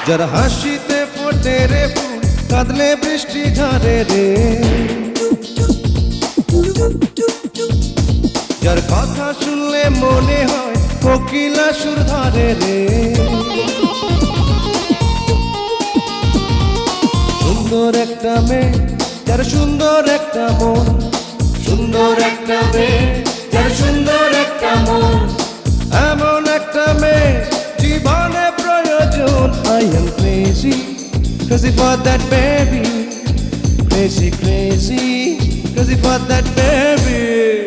যার হাসিতে ফোটে রে ফুল, কাঁদলে বৃষ্টি ঝরে রে। যার কথা শুনলে মনে হয় কোকিলা সুর ধরে রে। সুন্দর একটা মেয়ে, যার সুন্দর একটা মন, সুন্দর একটা মেয়ে, যার সুন্দর একটা মন, এমন একটা মেয়ে জীবনে প্রয়োজন। I am crazy, crazy for that baby, crazy, crazy, crazy for that baby.